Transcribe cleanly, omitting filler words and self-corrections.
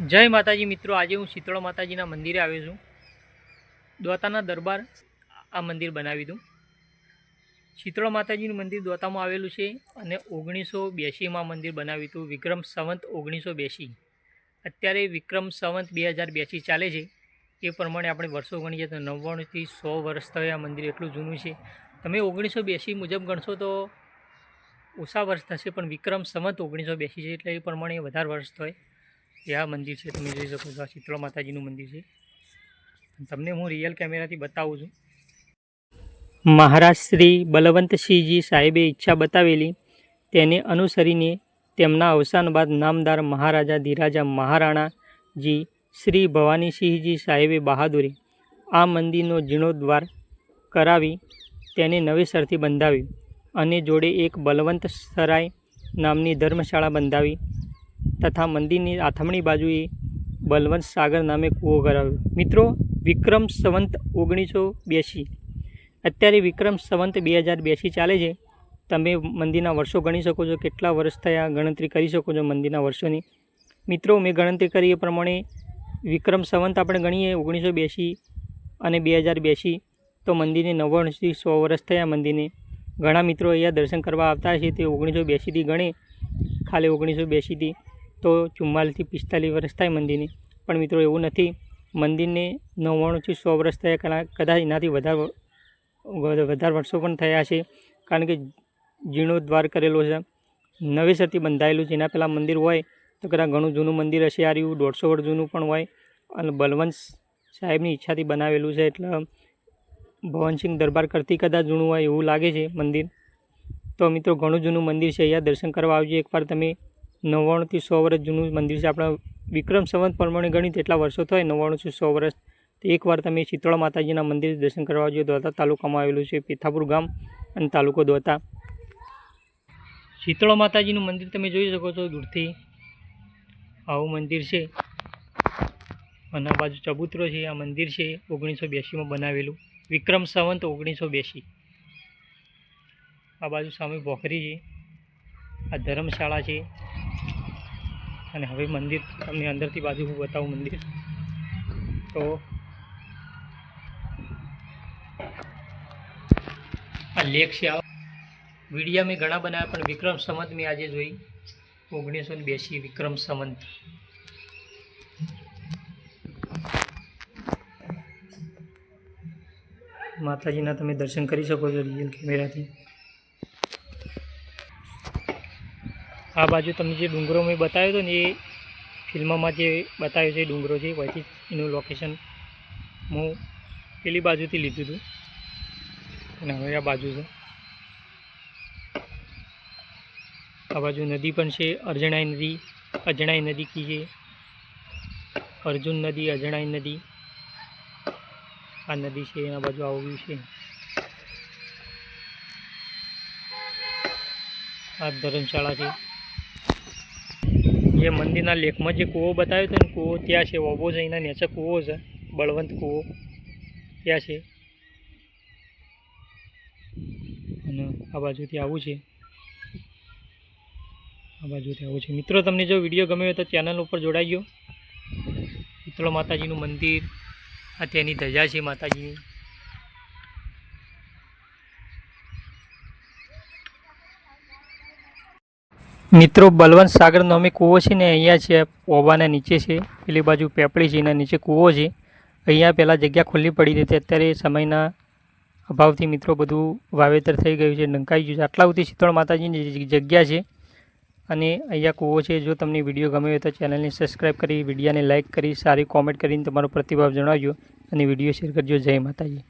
जय माताजी मित्रों, आज हूँ शीतला माताजीना मंदिरे आव्यो छुं। द्वाताना दरबार आ मंदिर बनावी दूँ। शीतला माताजीनुं मंदिर द्वातामां आवेलुं छे अने 1982 में मंदिर बनाव्युं हतुं। विक्रम संवत 1982। अत्यारे विक्रम संवत 2082 चाले छे। ए प्रमाणे आपणे वर्षो गणीए तो 99 થી 100 वर्ष थया। मंदिर एटलुं जूनुं छे। तमे 1982 मुजब गणशो तो ओछा वर्ष थशे, पण विक्रम संवत 1982 छे एटले ए प्रमाणे वधारे वर्ष थय। यह मंदिर है, तब जी सको आ शीतला माताजीनु मंदिर है। तमने हूँ रियल कैमरा थी बताऊँ छूँ। महाराज श्री बलवंतसिंहजी साहेबे इच्छा बतावेली तेने अनुसरीने तेमना अवसान बाद नामदार महाराजा धीराजा महाराणा जी श्री भवानीसिंहजी साहेबे बहादुरे आ मंदिरनो जीर्णोद्धार करावी तेने नवेसरथी बंधाव्युं अने जोड़े एक बलवंत सराय नामनी धर्मशाला बंधावी तथा मंदिर आथमणी बाजुए बलवंत सागर नामे कूवो कराव्यो। मित्रों, विक्रम संवत 1982 अत्यारे विक्रम संवत 2082 चाले छे। तमे मंदिरना वर्षो गणी शको छो, केटला वर्ष थया गणतरी करी शको छो मंदिरना वर्षोनी। मित्रों, मैं गणतरी करी ए प्रमाणे विक्रम संवत आपणे गणीए 1982 अने 2082 तो मंदिरने 99 થી 100 वर्ष थया। मंदिरने घणा मित्रों अहींया दर्शन करवा आवता छे। ते 1982 थी गणे, खाली 1982 थी तो 44 થી 45 वर्ष थाय मंदिरने। पण मित्रों एवुं नथी। मंदिरने 99 થી 100 वर्ष थया, कदाच एनाथी વધારે वर्षो पण थया छे, कारण के जीर्णोद्धार करेलो छे, नवेसरथी बंधायेलुं छे। एना पहेला मंदिर होय तो कदाच घणुं जूनुं मंदिर हशे। आ रह्युं 150 वर्ष जूनुं पण होय अने बलवंत साहेबनी इच्छाथी बनावेलुं छे, એટલે भवनसिंह दरबार करती कदाच जूनुं होय एवुं लागे छे मंदिर। तो मित्रों घणुं जूनुं मंदिर छे, अहींया दर्शन करवा आवजो एकवार तमे। 99 થી 100 वर्ष जूनुं मंदिर छे। आपणा विक्रम संवत प्रमाणे गणी तेटला वर्षो थय 99 થી 100 वर्ष। तो एक बार तमे शीतला माताजीना मंदिर दर्शन करवा आवजो। द्वाता तालुकामां आवेलुं छे, पेथापुर गाम अने तालुको द्वाता। शीतला माताजीनुं मंदिर तमे जोई शको छो दूरथी। आवुं मंदिर छे अने आ बाजु चबूतरो छे। आ मंदिर छे 1982 में बनावेलुं, विक्रम संवत 1982। आ बाजु सामे भोखरी छे, आ धर्मशाला छे। અને હવે મંદિર તમને અંદરથી બાજુ હું બતાવું મંદિર તો આ લેક છે। આ વિડીયા મેં ઘણા બનાવ્યા પણ વિક્રમ સંવત મેં આજે જોઈ 1982 વિક્રમ સંવત। માતાજીના તમે દર્શન કરી શકો છો રિયલ કેમેરાથી। आ बाजू तमने जो डूंगरो में बतायो तो ये फिल्म में जो बतायो छे डूंगरो है वही एनु लोकेशन हूँ पेली बाजू थी लीधुं हतुं अने हवे आ बाजू छे। आ बाजू नदी पण छे, अजणाई नदी की है, अर्जुन नदी, अजणाई नदी। आ नदी है, आ बाजू आव्युं छे। आ धर्मशाला है। ये मंदिर लेख में जो कूवो बतायो तो कूवो त्या छे, ओबो छे, एना नीचे कूवो छे, बलवंत कूवो त्या छे। अने आ बाजुथी आवुं छे, आ बाजुथी आवुं छे। मित्रों, तमने जो विडियो गम्यो तो चेनल पर जोड़ाईजो। शीतला माताजीनुं मंदिर, आ तेनी धजा छे माताजीनी। मित्रों, बलवंत सागर नामे कूवो छे ने अहींया छे, ओबाना नीचे छे, पेली बाजू पेपड़ी छे, एना नीचे कूवो छे। अहींया पहेला जग्या खुल्ली पड़ी रही, अत्यारे समयना अभावथी मित्रों बधुं वावेतर थई गयुं छे, ढंकाई गयुं छे। आटला सुधी शीतला माताजीनी जग्या छे अने अहींया कूवो छे। जो तमने विडियो गम्यो होय तो चेनलने सब्सक्राइब करी, विडियोने लाइक करी, सारी कॉमेंट करीने तमारो प्रतिभाव जणावजो अने विडियो शेर करजो। जय माताजी।